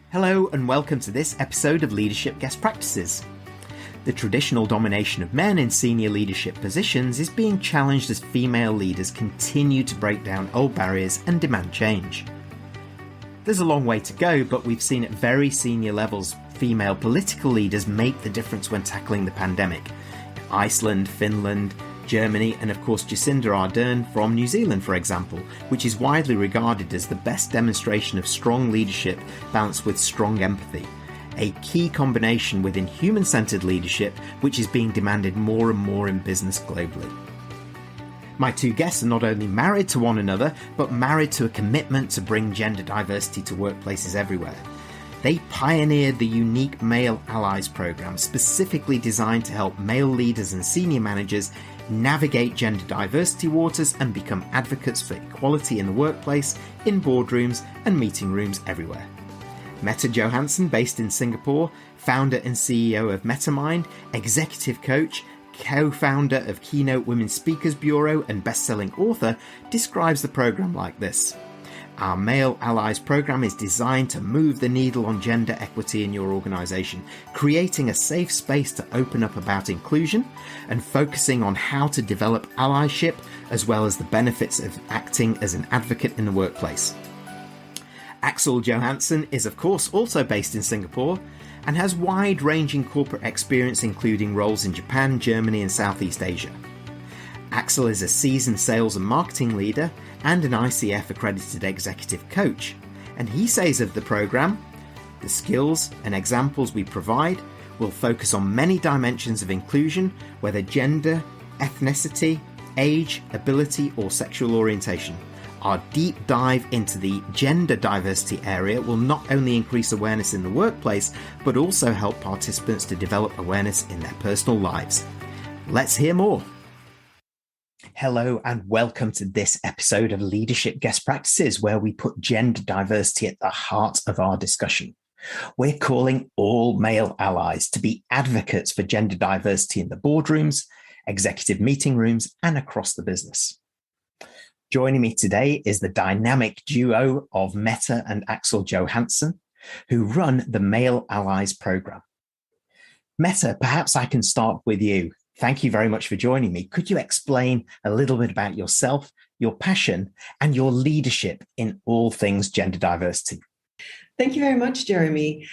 Hello and welcome to this episode of Leadership Guest Practices. The traditional domination of men in senior leadership positions is being challenged as female leaders continue to break down old barriers and demand change. There's a long way to go, but we've seen at very senior levels female political leaders make the difference when tackling the pandemic. Iceland, Finland, Germany, and of course Jacinda Ardern from New Zealand, for example, which is widely regarded as the best demonstration of strong leadership balanced with strong empathy, a key combination within human-centered leadership which is being demanded more and more in business globally. My two guests are not only married to one another, but married to a commitment to bring gender diversity to workplaces everywhere. They pioneered the unique Male Allies program, specifically designed to help male leaders and senior managers navigate gender diversity waters and become advocates for equality in the workplace, in boardrooms and meeting rooms everywhere. Mette Johansson, based in Singapore, founder and CEO of MetaMind, executive coach, co-founder of KeyNote Women Speakers Bureau and best-selling author, describes the program like this. Our Male Allies program is designed to move the needle on gender equity in your organisation, creating a safe space to open up about inclusion and focusing on how to develop allyship as well as the benefits of acting as an advocate in the workplace. Axel Johansson is of course also based in Singapore and has wide-ranging corporate experience including roles in Japan, Germany and Southeast Asia. Axel is a seasoned sales and marketing leader and an ICF accredited executive coach, and he says of the program, the skills and examples we provide will focus on many dimensions of inclusion, whether gender, ethnicity, age, ability or sexual orientation. Our deep dive into the gender diversity area will not only increase awareness in the workplace, but also help participants to develop awareness in their personal lives. Let's hear more. Hello and welcome to this episode of Leadership Guest Practices, where we put gender diversity at the heart of our discussion. We're calling all male allies to be advocates for gender diversity in the boardrooms, executive meeting rooms, and across the business. Joining me today is the dynamic duo of Mette and Axel Johansson, who run the Male Allies program. Mette, perhaps I can start with you. Thank you very much for joining me. Could you explain a little bit about yourself, your passion, and your leadership in all things gender diversity? Thank you very much, Jeremy.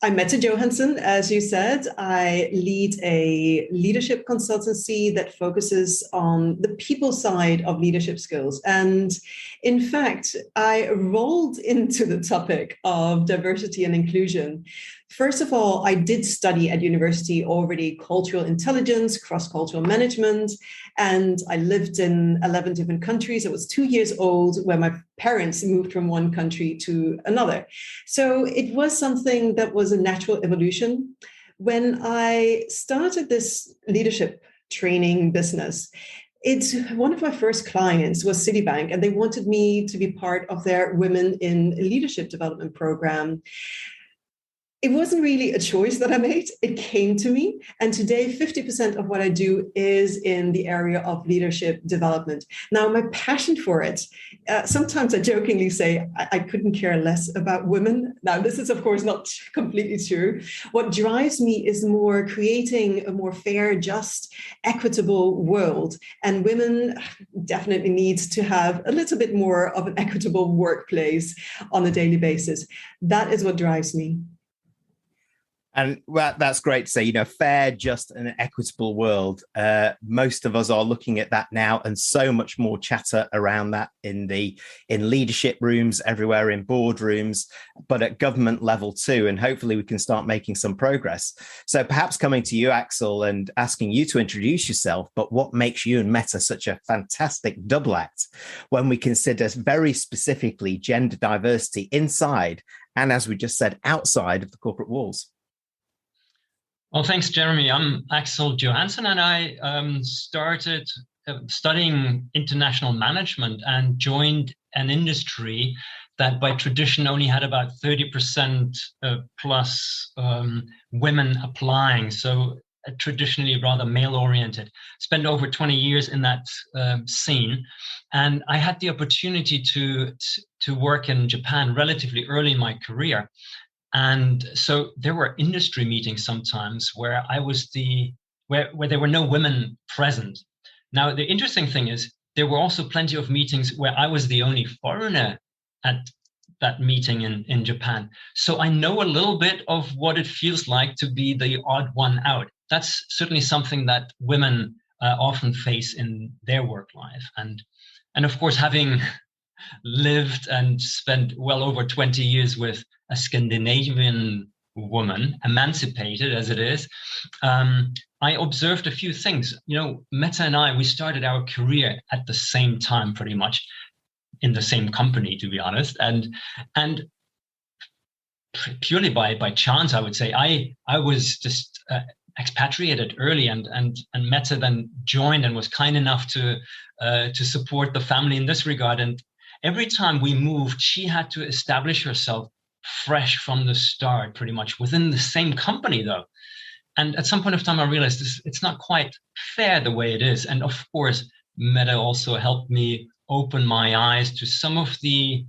I'm Mette Johansson, as you said. I lead a leadership consultancy that focuses on the people side of leadership skills. And in fact, I rolled into the topic of diversity and inclusion. First of all, I did study at university already cultural intelligence, cross-cultural management, and I lived in 11 different countries. I was 2 years old when my parents moved from one country to another. So it was something that was a natural evolution. When I started this leadership training business, one of my first clients was Citibank, and they wanted me to be part of their Women in Leadership Development program. It wasn't really a choice that I made. It came to me. And today, 50% of what I do is in the area of leadership development. Now, my passion for it, sometimes I jokingly say I couldn't care less about women. Now, this is, of course, not completely true. What drives me is more creating a more fair, just, equitable world. And women definitely need to have a little bit more of an equitable workplace on a daily basis. That is what drives me. And well, that's great to say, fair, just and equitable world. Most of us are looking at that now, and so much more chatter around that in leadership rooms everywhere, in boardrooms, but at government level too. And hopefully we can start making some progress. So perhaps coming to you, Axel, and asking you to introduce yourself, but what makes you and Mette such a fantastic double act when we consider very specifically gender diversity inside and, as we just said, outside of the corporate walls? Well, thanks, Jeremy. I'm Axel Johansson, and I started studying international management and joined an industry that by tradition only had about 30% plus women applying. So traditionally rather male-oriented. Spent over 20 years in that scene. And I had the opportunity to work in Japan relatively early in my career. And so there were industry meetings sometimes where I was where there were no women present. Now, the interesting thing is there were also plenty of meetings where I was the only foreigner at that meeting in Japan. So I know a little bit of what it feels like to be the odd one out. That's certainly something that women often face in their work life. And of course, having lived and spent well over 20 years with a Scandinavian woman, emancipated as it is, I observed a few things. Mette and I, we started our career at the same time, pretty much in the same company, to be honest, and purely by chance, I would say. I was just expatriated early, and Mette then joined and was kind enough to support the family in this regard. And every time we moved, she had to establish herself fresh from the start, pretty much within the same company, though. And at some point of time, I realized it's not quite fair the way it is. And of course, Mette also helped me open my eyes to some of the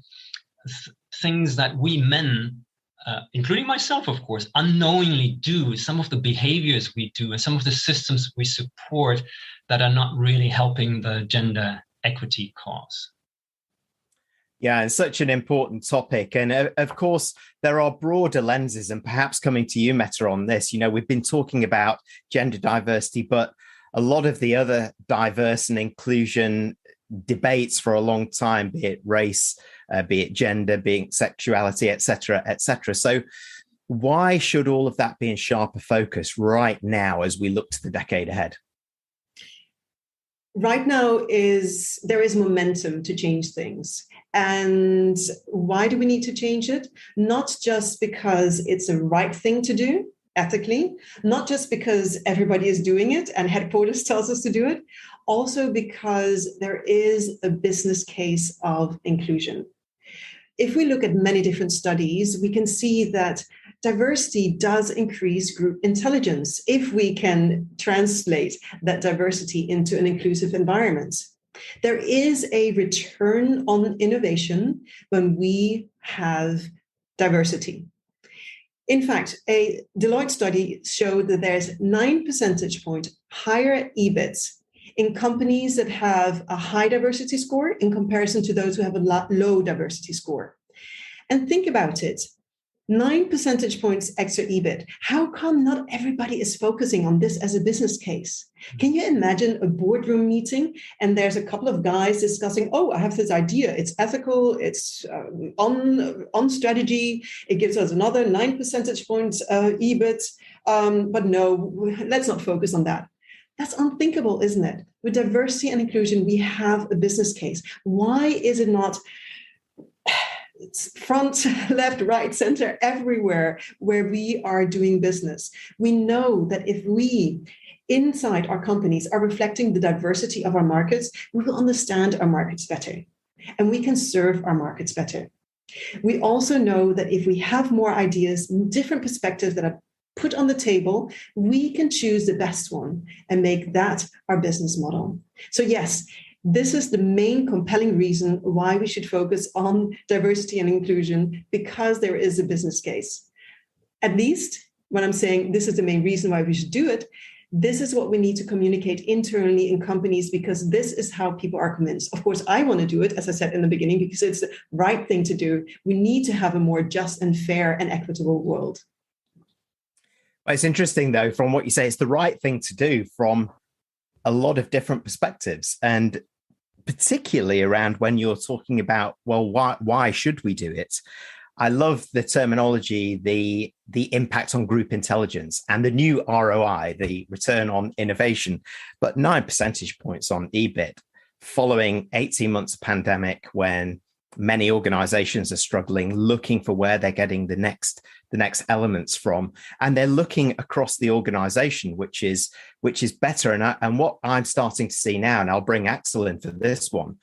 things that we men, including myself, of course, unknowingly do, some of the behaviors we do, and some of the systems we support that are not really helping the gender equity cause. Yeah, and such an important topic. And of course, there are broader lenses, and perhaps coming to you, Mette, on this. We've been talking about gender diversity, but a lot of the other diverse and inclusion debates for a long time, be it race, be it gender, be it sexuality, et cetera, et cetera. So why should all of that be in sharper focus right now as we look to the decade ahead? Right now there is momentum to change things. And why do we need to change it? Not just because it's the right thing to do ethically, not just because everybody is doing it and headquarters tells us to do it, also because there is a business case of inclusion. If we look at many different studies, we can see that diversity does increase group intelligence if we can translate that diversity into an inclusive environment. There is a return on innovation when we have diversity. In fact, a Deloitte study showed that there's 9 percentage point higher EBIT in companies that have a high diversity score in comparison to those who have a low diversity score. And think about it. 9 percentage points extra EBIT. How come not everybody is focusing on this as a business case? Can you imagine a boardroom meeting and there's a couple of guys discussing, I have this idea. It's ethical. It's on strategy. It gives us another 9 percentage points EBIT. But no, let's not focus on that. That's unthinkable, isn't it? With diversity and inclusion, we have a business case. Why is it not front, left, right, center, everywhere where we are doing business? We know that if we, inside our companies, are reflecting the diversity of our markets, we will understand our markets better and we can serve our markets better. We also know that if we have more ideas, different perspectives that are put on the table, we can choose the best one and make that our business model. So yes, this is the main compelling reason why we should focus on diversity and inclusion, because there is a business case. At least when I'm saying this is the main reason why we should do it, this is what we need to communicate internally in companies, because this is how people are convinced. Of course, I want to do it, as I said in the beginning, because it's the right thing to do. We need to have a more just and fair and equitable world. It's interesting, though, from what you say, it's the right thing to do from a lot of different perspectives. And particularly around when you're talking about, well, why should we do it? I love the terminology, the impact on group intelligence and the new ROI, the return on innovation, but 9 percentage points on EBIT following 18 months of pandemic, when many organizations are struggling, looking for where they're getting the next elements from, and they're looking across the organization, which is better. And what I'm starting to see now, and I'll bring Axel in for this one,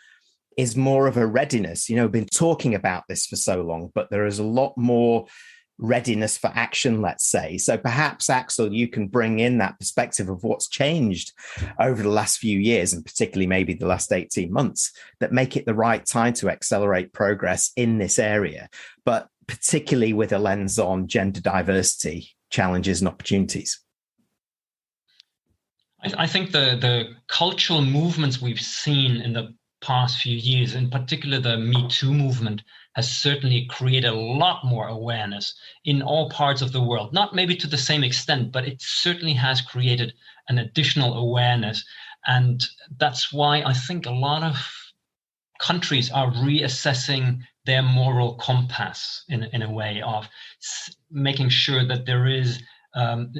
is more of a readiness. We've been talking about this for so long, but there is a lot more readiness for action, let's say. So perhaps, Axel, you can bring in that perspective of what's changed over the last few years, and particularly maybe the last 18 months, that make it the right time to accelerate progress in this area. But particularly with a lens on gender diversity, challenges and opportunities? I think the cultural movements we've seen in the past few years, in particular the Me Too movement, has certainly created a lot more awareness in all parts of the world. Not maybe to the same extent, but it certainly has created an additional awareness. And that's why I think a lot of countries are reassessing their moral compass in a way of making sure that there is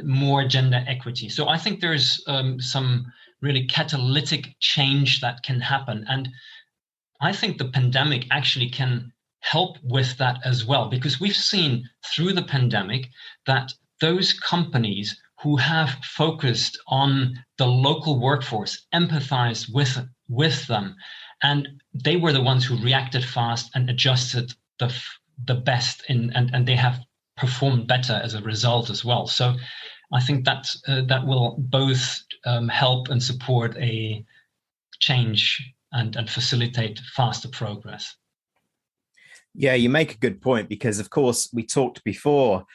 more gender equity. So I think there's some really catalytic change that can happen. And I think the pandemic actually can help with that as well, because we've seen through the pandemic that those companies who have focused on the local workforce, empathized with them, and they were the ones who reacted fast and adjusted the best and they have performed better as a result as well. So I think that that will both help and support a change and facilitate faster progress. Yeah, you make a good point, because of course we talked before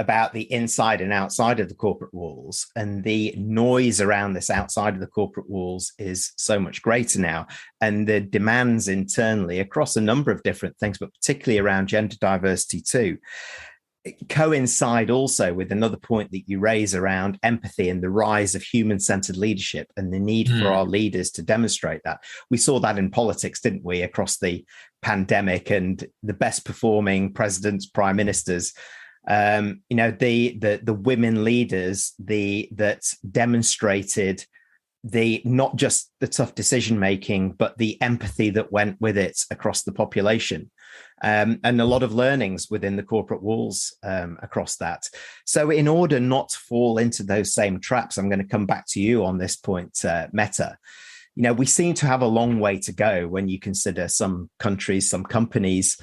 about the inside and outside of the corporate walls, and the noise around this outside of the corporate walls is so much greater now, and the demands internally across a number of different things, but particularly around gender diversity too, coincide also with another point that you raise around empathy and the rise of human-centered leadership and the need for our leaders to demonstrate that. We saw that in politics, didn't we, across the pandemic, and the best performing presidents, prime ministers, the women leaders, that demonstrated not just the tough decision making, but the empathy that went with it across the population, and a lot of learnings within the corporate walls across that. So in order not to fall into those same traps, I'm going to come back to you on this point, Mette. We seem to have a long way to go when you consider some countries, some companies,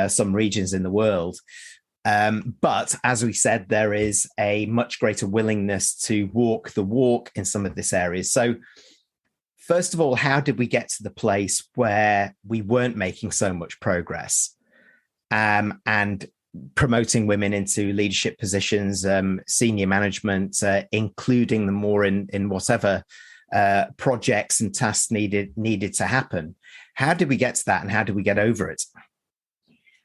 some regions in the world. But as we said, there is a much greater willingness to walk the walk in some of this areas. So first of all, how did we get to the place where we weren't making so much progress and promoting women into leadership positions, senior management, including them more in whatever projects and tasks needed to happen? How did we get to that, and how did we get over it?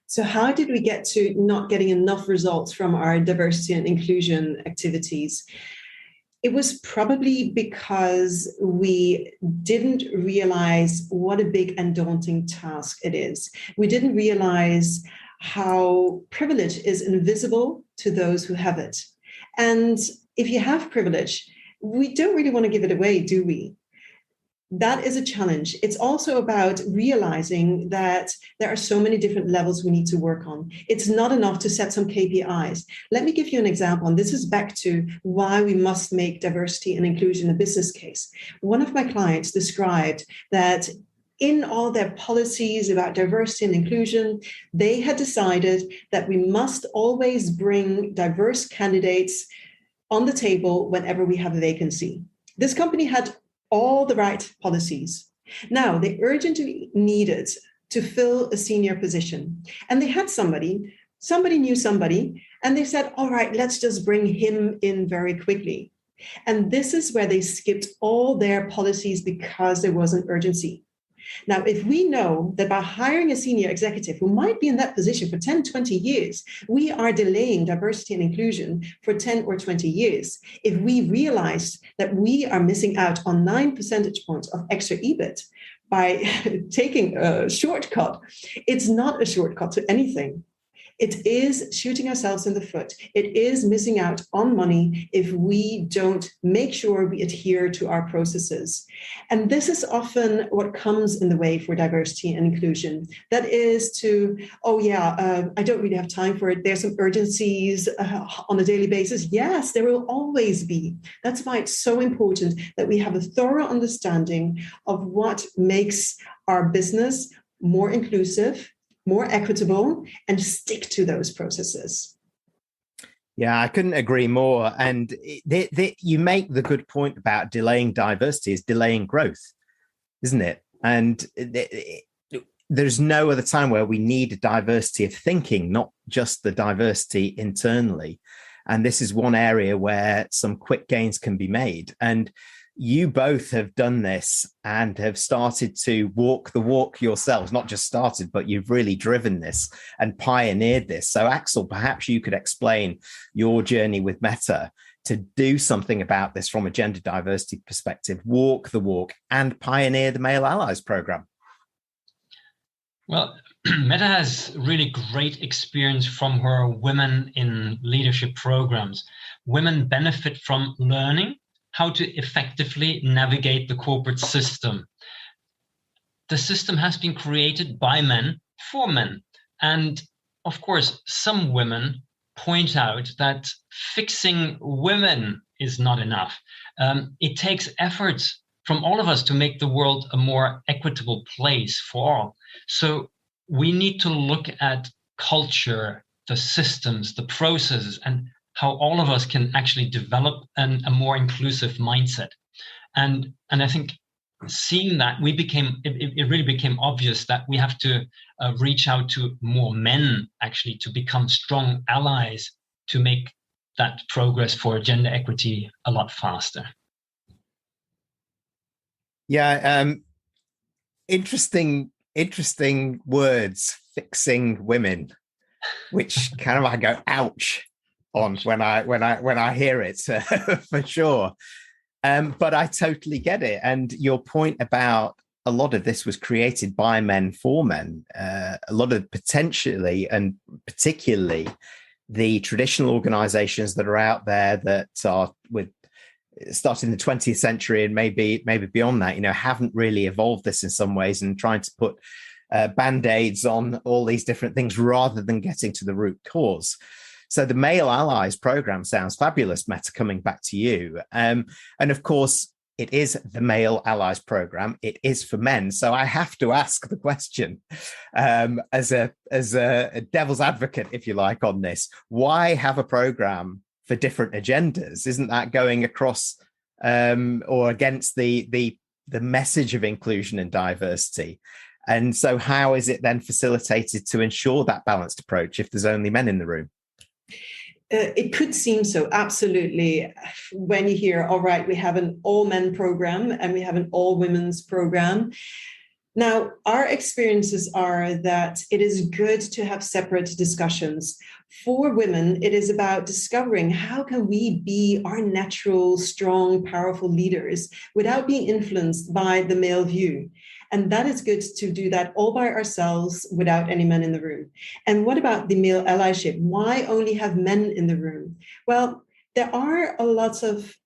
So how did we get to not getting enough results from our diversity and inclusion activities? It was probably because we didn't realize what a big and daunting task it is. We didn't realize how privilege is invisible to those who have it. And if you have privilege, we don't really want to give it away, do we? That is a challenge. It's also about realizing that there are so many different levels we need to work on. It's not enough to set some KPIs. Let me give you an example, and this is back to why we must make diversity and inclusion a business case. One of my clients described that in all their policies about diversity and inclusion, they had decided that we must always bring diverse candidates on the table whenever we have a vacancy. This company had all the right policies. Now, they urgently needed to fill a senior position. And they had somebody knew somebody, and they said, all right, let's just bring him in very quickly. And this is where they skipped all their policies because there was an urgency. Now, if we know that by hiring a senior executive who might be in that position for 10, 20 years, we are delaying diversity and inclusion for 10 or 20 years, if we realize that we are missing out on 9 percentage points of extra EBIT by taking a shortcut, it's not a shortcut to anything. It is shooting ourselves in the foot. It is missing out on money if we don't make sure we adhere to our processes. And this is often what comes in the way for diversity and inclusion. That is to, I don't really have time for it. There's some urgencies on a daily basis. Yes, there will always be. That's why it's so important that we have a thorough understanding of what makes our business more inclusive, more equitable, and stick to those processes. Yeah, I couldn't agree more. And you make the good point about delaying diversity is delaying growth, isn't it? And there's no other time where we need a diversity of thinking, not just the diversity internally. And this is one area where some quick gains can be made. And you both have done this and have started to walk the walk yourselves, not just started, but you've really driven this and pioneered this. So Axel, perhaps you could explain your journey with Mette to do something about this from a gender diversity perspective, walk the walk and pioneer the Male Allies program. Well, Mette has really great experience from her Women in Leadership programs. Women benefit from learning how to effectively navigate the corporate system. The system has been created by men for men. And of course, some women point out that fixing women is not enough. It takes effort from all of us to make the world a more equitable place for all. So we need to look at culture, the systems, the processes, and how all of us can actually develop a more inclusive mindset. And I think seeing that, it really became obvious that we have to reach out to more men actually to become strong allies to make that progress for gender equity a lot faster. Yeah, interesting words, fixing women, which kind of I go ouch on when I hear it for sure. But I totally get it. And your point about a lot of this was created by men for men, a lot of potentially and particularly the traditional organizations that are out there that are with starting in the 20th century and maybe beyond that, haven't really evolved this in some ways and trying to put band-aids on all these different things rather than getting to the root cause. So the Male Allies program sounds fabulous, Mette, coming back to you. And of course, it is the Male Allies program. It is for men. So I have to ask the question as a devil's advocate, if you like, on this. Why have a program for different agendas? Isn't that going across or against the message of inclusion and diversity? And so how is it then facilitated to ensure that balanced approach if there's only men in the room? It could seem so, absolutely. When you hear, all right, we have an all-men program and we have an all-women's program. Now, our experiences are that it is good to have separate discussions. For women, it is about discovering how can we be our natural, strong, powerful leaders without being influenced by the male view. And that is good to do that all by ourselves without any men in the room. And what about the male allyship? Why only have men in the room? Well, there are a lot of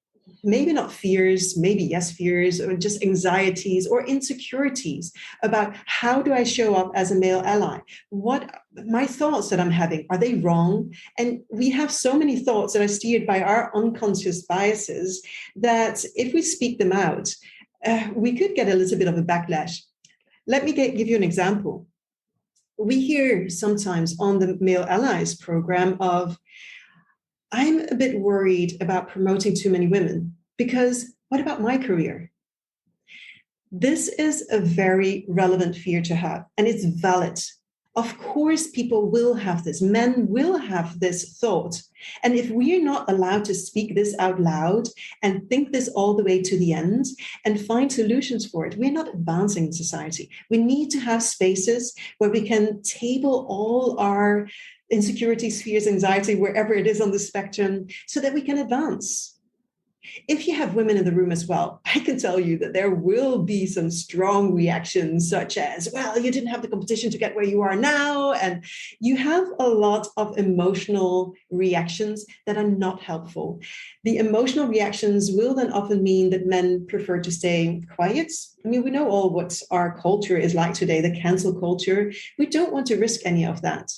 maybe not fears, maybe yes fears, or just anxieties or insecurities about how do I show up as a male ally? What my thoughts that I'm having, are they wrong? And we have so many thoughts that are steered by our unconscious biases that if we speak them out, we could get a little bit of a backlash. Let me give you an example. We hear sometimes on the Male Allies program of, I'm a bit worried about promoting too many women because what about my career? This is a very relevant fear to have, and it's valid. Of course, people will have this. Men will have this thought. And if we are not allowed to speak this out loud and think this all the way to the end and find solutions for it, we're not advancing in society. We need to have spaces where we can table all our insecurities, fears, anxiety, wherever it is on the spectrum, so that we can advance. If you have women in the room as well, I can tell you that there will be some strong reactions, such as, well, you didn't have the competition to get where you are now. And you have a lot of emotional reactions that are not helpful. The emotional reactions will then often mean that men prefer to stay quiet. I mean, we know all what our culture is like today, the cancel culture. We don't want to risk any of that.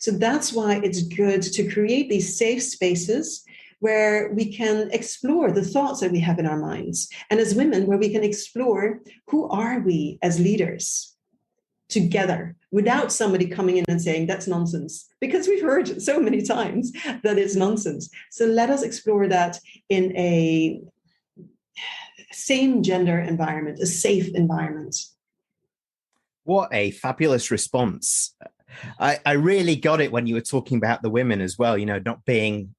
So that's why it's good to create these safe spaces where we can explore the thoughts that we have in our minds. And as women, where we can explore who are we as leaders together without somebody coming in and saying, that's nonsense, because we've heard so many times that it's nonsense. So let us explore that in a same gender environment, a safe environment. What a fabulous response. I really got it when you were talking about the women as well, not being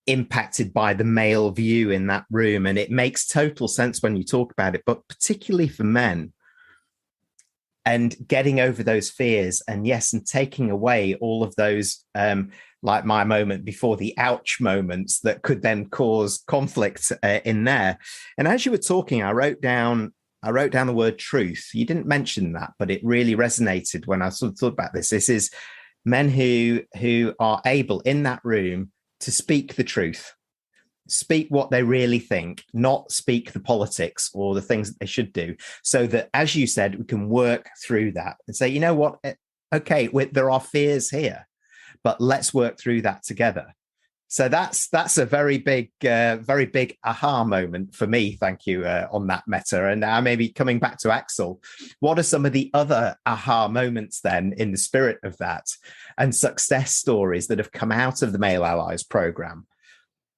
impacted by the male view in that room. And it makes total sense when you talk about it, but particularly for men, and getting over those fears, and taking away all of those, like my moment before, the ouch moments that could then cause conflict in there. And as you were talking, I wrote down the word truth. You didn't mention that, but it really resonated when I sort of thought about this. This is men who are able in that room to speak the truth, speak what they really think, not speak the politics or the things that they should do, so that, as you said, we can work through that and say, you know what, okay, there are fears here, but let's work through that together. So that's a very big aha moment for me. Thank you on that, Mette. And now maybe coming back to Axel, what are some of the other aha moments then in the spirit of that, and success stories that have come out of the Male Allies program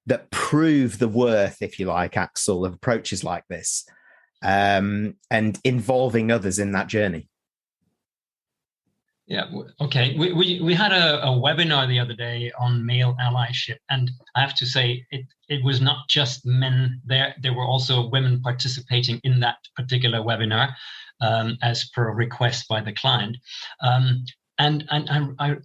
that prove the worth, if you like, Axel, of approaches like this, and involving others in that journey? Yeah, okay. We had a webinar the other day on male allyship, and I have to say it was not just men there. There were also women participating in that particular webinar, as per request by the client. And I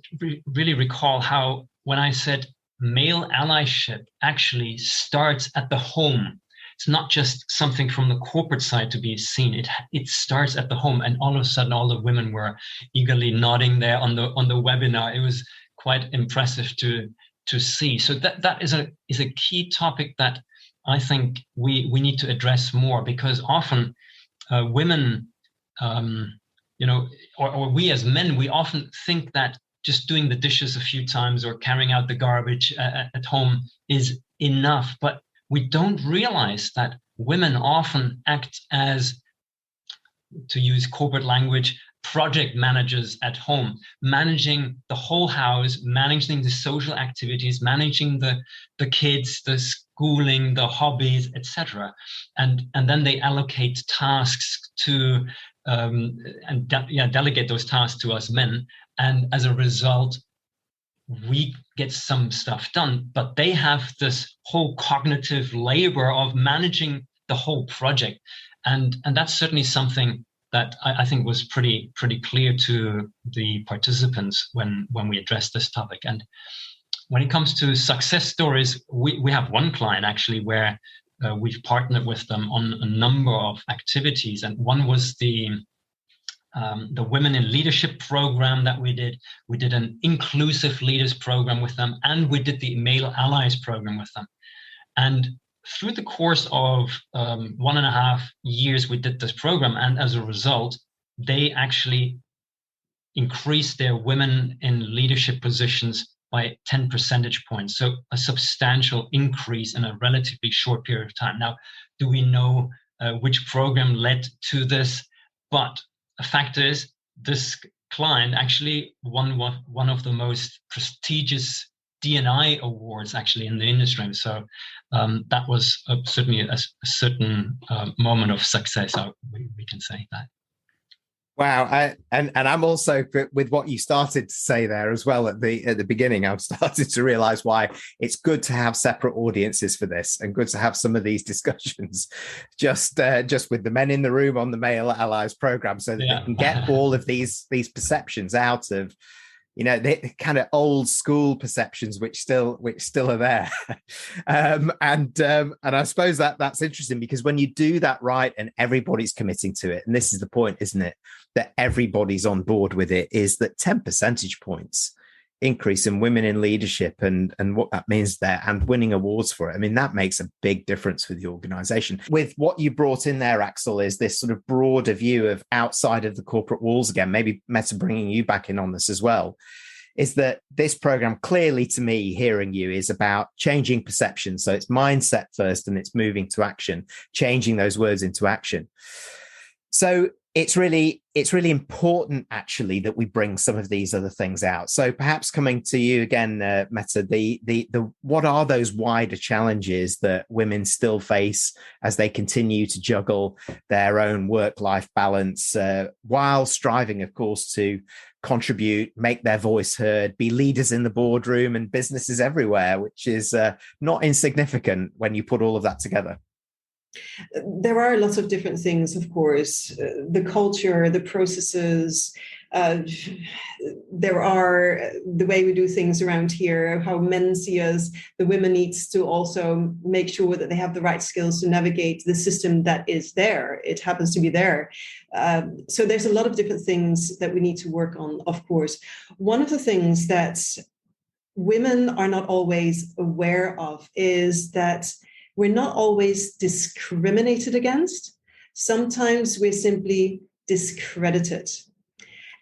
really recall how, when I said male allyship actually starts at the home. It's not just something from the corporate side to be seen. It starts at the home, and all of a sudden, all the women were eagerly nodding there on the webinar. It was quite impressive to see. So that is a key topic that I think we need to address more, because often women, or we as men, we often think that just doing the dishes a few times or carrying out the garbage at home is enough, but we don't realize that women often act as, to use corporate language, project managers at home, managing the whole house, managing the social activities, managing the kids, the schooling, the hobbies, etc. And then they allocate tasks to delegate those tasks to us men. And as a result, we get some stuff done, but they have this whole cognitive labor of managing the whole project. And that's certainly something that I think was pretty clear to the participants when we addressed this topic. And when it comes to success stories, we have one client actually where we've partnered with them on a number of activities. And one was the Women in Leadership program that we did. We did an inclusive leaders program with them, and we did the Male Allies program with them. And through the course of 1.5 years, we did this program. And as a result, they actually increased their women in leadership positions by 10 percentage points. So a substantial increase in a relatively short period of time. Now, do we know which program led to this? But the fact is, this client actually won one of the most prestigious D&I awards actually in the industry. So that was certainly a certain moment of success. We can say that. Wow, and I'm also, with what you started to say there as well at the beginning, I've started to realize why it's good to have separate audiences for this, and good to have some of these discussions just with the men in the room on the Male Allies program, so that they can get all of these perceptions out of, the kind of old school perceptions which still are there. And I suppose that's interesting, because when you do that right and everybody's committing to it, and this is the point, isn't it, that everybody's on board with it, is that 10 percentage points increase in women in leadership and what that means there, and winning awards for it. I mean, that makes a big difference for the organization. With what you brought in there, Axel, is this sort of broader view of outside of the corporate walls again, maybe Mette bringing you back in on this as well, is that this program, clearly to me, hearing you, is about changing perception. So it's mindset first, and it's moving to action, changing those words into action. So it's really important actually that we bring some of these other things out. So perhaps coming to you again, Mette, the what are those wider challenges that women still face as they continue to juggle their own work-life balance while striving, of course, to contribute, make their voice heard, be leaders in the boardroom and businesses everywhere, which is not insignificant when you put all of that together? There are lots of different things, of course, the culture, the processes, there are the way we do things around here, how men see us. The women needs to also make sure that they have the right skills to navigate the system that is there. It happens to be there. So there's a lot of different things that we need to work on, of course. One of the things that women are not always aware of is that we're not always discriminated against. Sometimes we're simply discredited.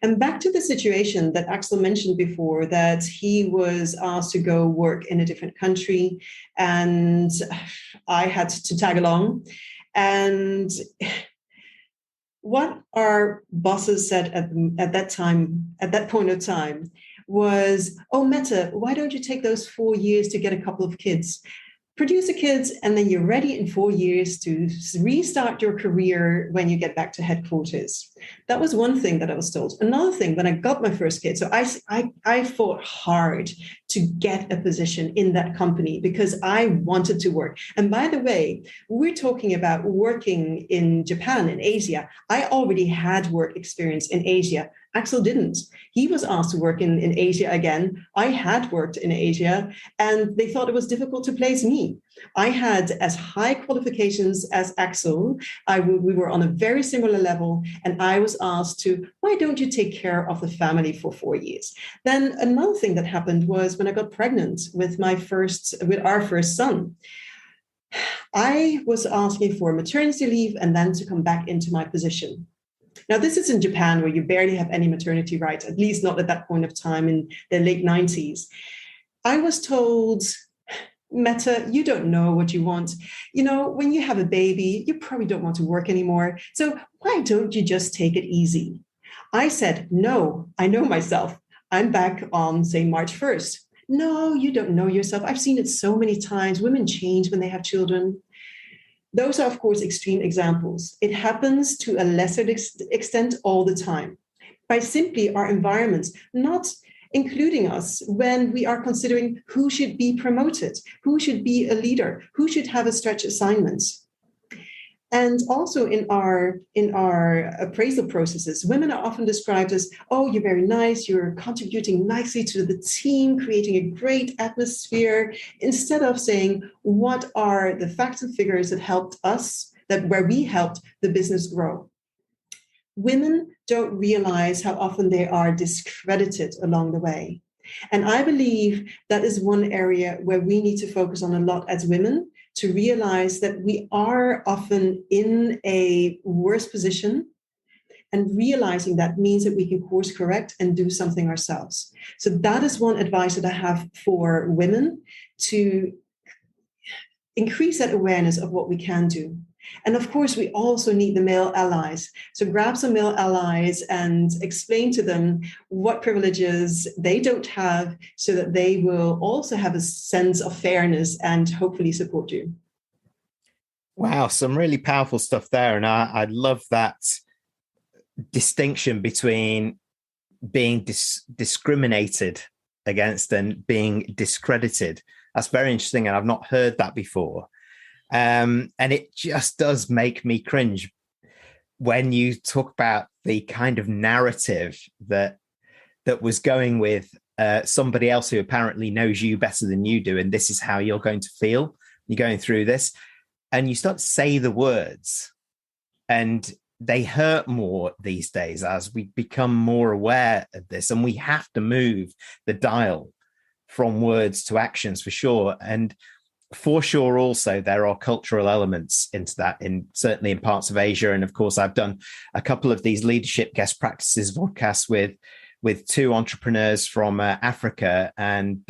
And back to the situation that Axel mentioned before, that he was asked to go work in a different country and I had to tag along. And what our bosses said at that point of time was, "Oh, Mette, why don't you take those 4 years to get a couple of kids? Produce the kids, and then you're ready in 4 years to restart your career when you get back to headquarters." That was one thing that I was told. Another thing, when I got my first kid, so I fought hard to get a position in that company because I wanted to work. And by the way, we're talking about working in Japan, in Asia. I already had work experience in Asia. Axel didn't. He was asked to work in Asia again. I had worked in Asia, and they thought it was difficult to place me. I had as high qualifications as Axel. We were on a very similar level, and I was asked to, why don't you take care of the family for 4 years? Then another thing that happened was when I got pregnant with our first son, I was asking for maternity leave and then to come back into my position. Now, this is in Japan where you barely have any maternity rights, at least not at that point of time in the late 90s. I was told, Mette, you don't know what you want. You know, when you have a baby, you probably don't want to work anymore. So why don't you just take it easy? I said, no, I know myself. I'm back on, say, March 1st. No, you don't know yourself. I've seen it so many times. Women change when they have children. Those are, of course, extreme examples. It happens to a lesser extent all the time by simply our environments not including us when we are considering who should be promoted, who should be a leader, who should have a stretch assignments. And also in our appraisal processes, women are often described as, oh, you're very nice, you're contributing nicely to the team, creating a great atmosphere, instead of saying, what are the facts and figures that helped us, where we helped the business grow? Women don't realize how often they are discredited along the way. And I believe that is one area where we need to focus on a lot as women, to realize that we are often in a worse position, and realizing that means that we can course correct and do something ourselves. So that is one advice that I have for women, to increase that awareness of what we can do. And of course, we also need the male allies. So grab some male allies and explain to them what privileges they don't have, so that they will also have a sense of fairness and hopefully support you. Wow, some really powerful stuff there. And I love that distinction between being discriminated against and being discredited. That's very interesting. And I've not heard that before. And it just does make me cringe when you talk about the kind of narrative that was going with somebody else who apparently knows you better than you do, and this is how you're going to feel. You're going through this, and you start to say the words, and they hurt more these days as we become more aware of this, and we have to move the dial from words to actions for sure. And for sure, also, there are cultural elements into that, certainly in parts of Asia. And of course, I've done a couple of these leadership guest practices podcasts with two entrepreneurs from Africa, and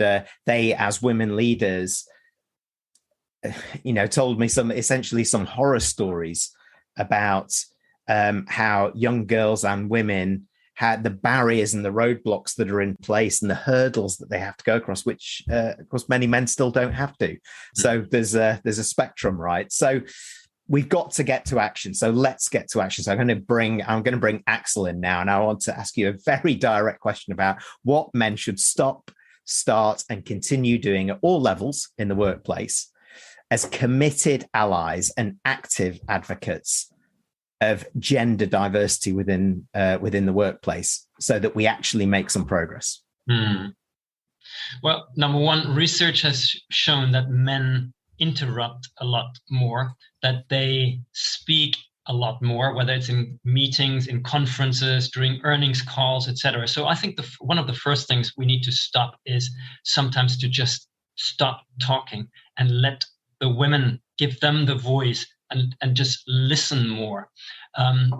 they, as women leaders, told me some horror stories about how young girls and women had the barriers and the roadblocks that are in place and the hurdles that they have to go across, which of course many men still don't have to. So there's a spectrum, right? So we've got to get to action. So let's get to action. So I'm going to bring Axel in now, and I want to ask you a very direct question about what men should stop, start, and continue doing at all levels in the workplace as committed allies and active advocates of gender diversity within the workplace, so that we actually make some progress. Well, number one, research has shown that men interrupt a lot more, that they speak a lot more, whether it's in meetings, in conferences, during earnings calls, etc. So I think one of the first things we need to stop is sometimes to just stop talking and let the women, give them the voice, and just listen more.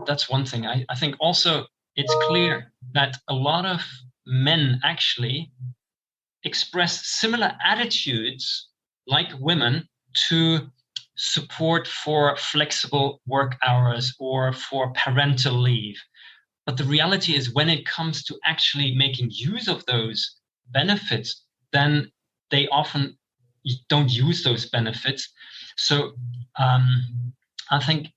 That's one thing. I think also it's clear that a lot of men actually express similar attitudes like women to support for flexible work hours or for parental leave. But the reality is, when it comes to actually making use of those benefits, then they often don't use those benefits. So I think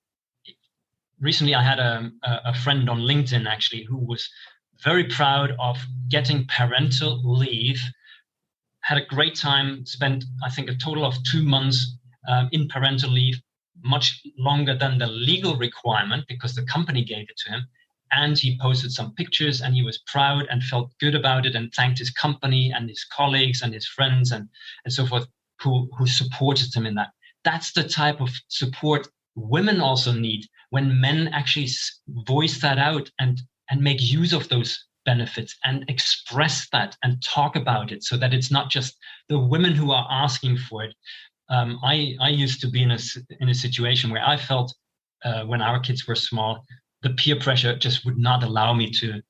recently I had a friend on LinkedIn actually who was very proud of getting parental leave, had a great time, spent I think a total of 2 months in parental leave, much longer than the legal requirement because the company gave it to him. And he posted some pictures and he was proud and felt good about it and thanked his company and his colleagues and his friends and so forth who supported him in that. That's the type of support women also need, when men actually voice that out and make use of those benefits and express that and talk about it, so that it's not just the women who are asking for it. I used to be in a situation where I felt when our kids were small, the peer pressure just would not allow me to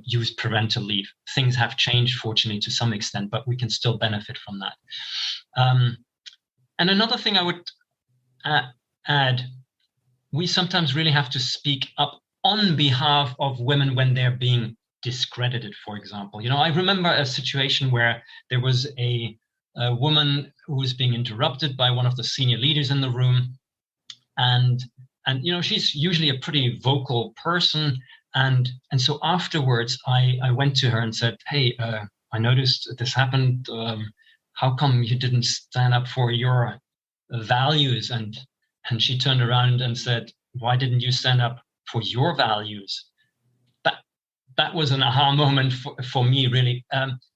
use parental leave. Things have changed, fortunately, to some extent, but we can still benefit from that. And another thing I would add, we sometimes really have to speak up on behalf of women when they're being discredited, for example. You know, I remember a situation where there was a woman who was being interrupted by one of the senior leaders in the room. And you know, she's usually a pretty vocal person. And so afterwards, I went to her and said, hey, I noticed this happened. How come you didn't stand up for your values? And she turned around and said, why didn't you stand up for your values? That was an aha moment for me, really.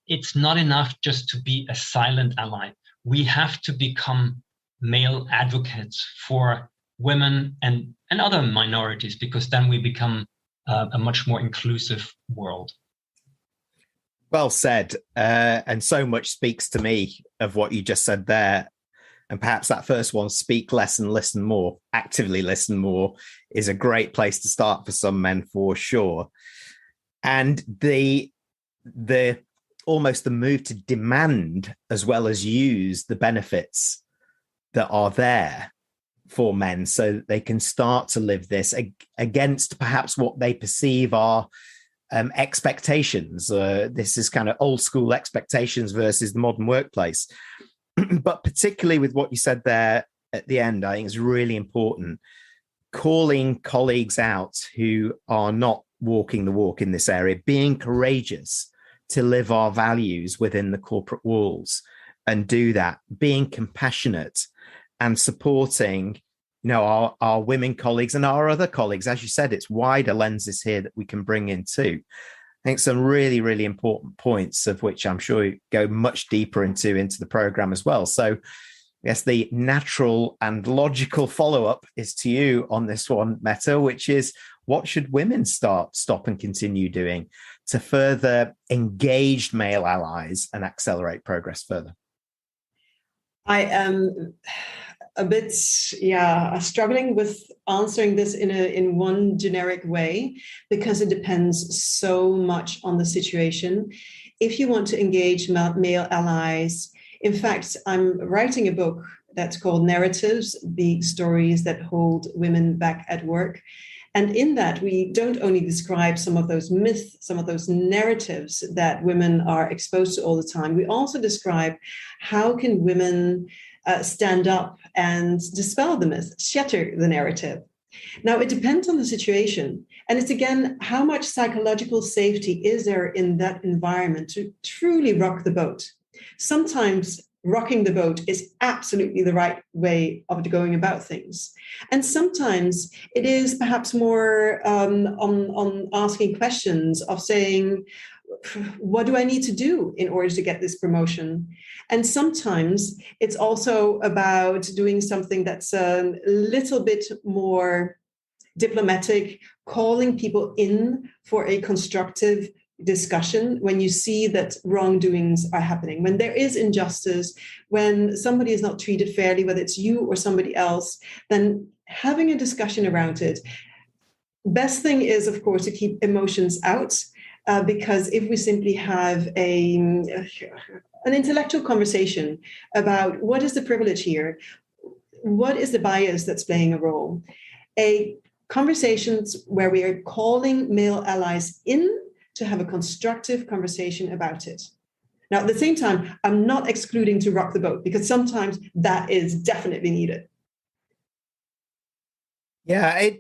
It's not enough just to be a silent ally. We have to become male advocates for women and other minorities, because then we become a much more inclusive world. Well said. And so much speaks to me of what you just said there. And perhaps that first one, speak less and listen more, actively listen more, is a great place to start for some men, for sure. And the almost the move to demand as well as use the benefits that are there for men, so that they can start to live this against perhaps what they perceive are expectations. This is kind of old school expectations versus the modern workplace. But particularly with what you said there at the end, I think it's really important, calling colleagues out who are not walking the walk in this area, being courageous to live our values within the corporate walls and do that, being compassionate and supporting, you know, our women colleagues and our other colleagues. As you said, it's wider lenses here that we can bring in too. I think some really, really important points, of which I'm sure you go much deeper into the program as well. So yes, the natural and logical follow-up is to you on this one, Mette, which is, what should women stop and continue doing to further engage male allies and accelerate progress further? I am a bit, struggling with answering this in one generic way, because it depends so much on the situation. If you want to engage male allies, in fact, I'm writing a book that's called Narratives, the Stories That Hold Women Back at Work. And in that, we don't only describe some of those myths, some of those narratives that women are exposed to all the time, we also describe how can women stand up and dispel the myth, shatter the narrative. Now, it depends on the situation. And it's, again, how much psychological safety is there in that environment to truly rock the boat? Sometimes rocking the boat is absolutely the right way of going about things. And sometimes it is perhaps more on asking questions of saying, what do I need to do in order to get this promotion? And sometimes it's also about doing something that's a little bit more diplomatic, calling people in for a constructive discussion when you see that wrongdoings are happening, when there is injustice, when somebody is not treated fairly, whether it's you or somebody else, then having a discussion around it. Best thing is, of course, to keep emotions out, because if we simply have an intellectual conversation about what is the privilege here, what is the bias that's playing a role, conversations where we are calling male allies in to have a constructive conversation about it. Now, at the same time, I'm not excluding to rock the boat, because sometimes that is definitely needed. Yeah,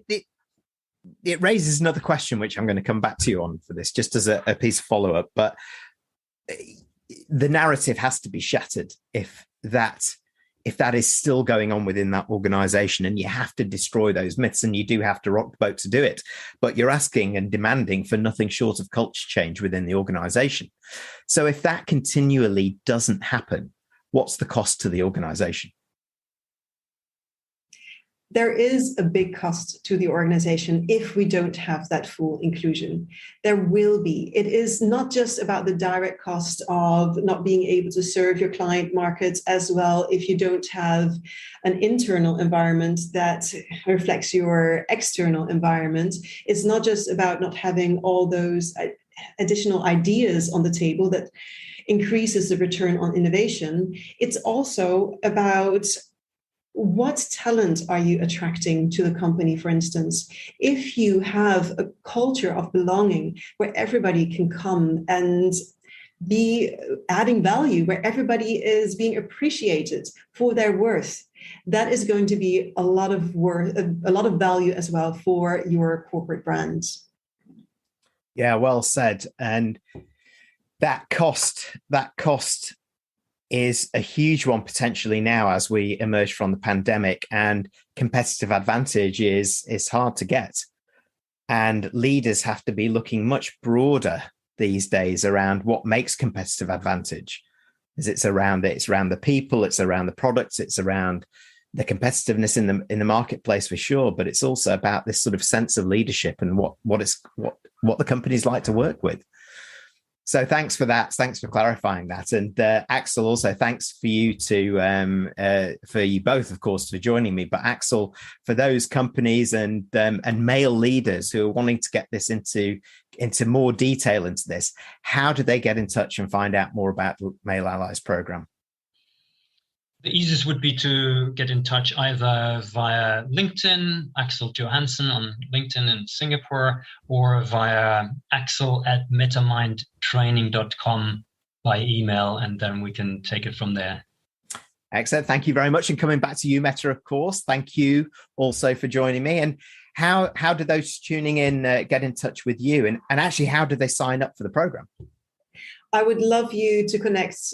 it raises another question, which I'm going to come back to you on for this, just as a piece of follow-up. But the narrative has to be shattered if that is still going on within that organization, and you have to destroy those myths, and you do have to rock the boat to do it. But you're asking and demanding for nothing short of culture change within the organization. So if that continually doesn't happen, what's the cost to the organization? There is a big cost to the organization if we don't have that full inclusion. There will be. It is not just about the direct cost of not being able to serve your client markets as well if you don't have an internal environment that reflects your external environment. It's not just about not having all those additional ideas on the table that increases the return on innovation. It's also about what talent are you attracting to the company, for instance? If you have a culture of belonging where everybody can come and be adding value, where everybody is being appreciated for their worth, that is going to be a lot of value as well for your corporate brand. Yeah, well said. And that cost is a huge one potentially now as we emerge from the pandemic, and competitive advantage is hard to get. And leaders have to be looking much broader these days around what makes competitive advantage. It's around the people, it's around the products, it's around the competitiveness in the marketplace for sure, but it's also about this sort of sense of leadership and what the companies like to work with. So thanks for that. Thanks for clarifying that. And Axel, also thanks for you for you both, of course, for joining me. But Axel, for those companies and male leaders who are wanting to get this into more detail into this, how do they get in touch and find out more about the Male Allies program? The easiest would be to get in touch either via LinkedIn, Axel Johansson on LinkedIn in Singapore, or via axel@metamindtraining.com by email, and then we can take it from there. Excellent. Thank you very much. And coming back to you, Mette, of course, thank you also for joining me. And how do those tuning in get in touch with you? And actually, how do they sign up for the program? I would love you to connect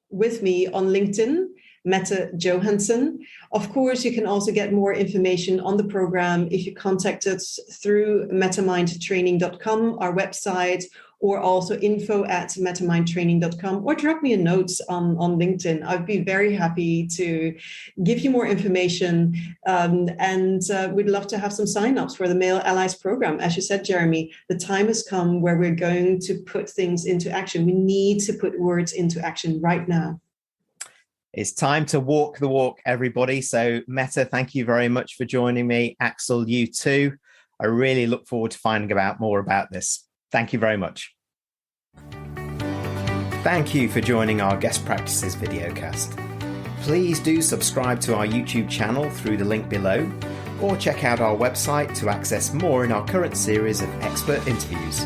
with me on LinkedIn, Mette Johansson. Of course, you can also get more information on the program if you contact us through MetaMindTraining.com, our website, or also info@MetaMindTraining.com, or drop me a note on LinkedIn. I'd be very happy to give you more information, and we'd love to have some signups for the Male Allies program. As you said, Jeremy, the time has come where we're going to put things into action. We need to put words into action right now. It's time to walk the walk, everybody. So Mette, thank you very much for joining me. Axel, you too. I really look forward to finding out more about this. Thank you very much. Thank you for joining our Guest Practices videocast. Please do subscribe to our YouTube channel through the link below, or check out our website to access more in our current series of expert interviews.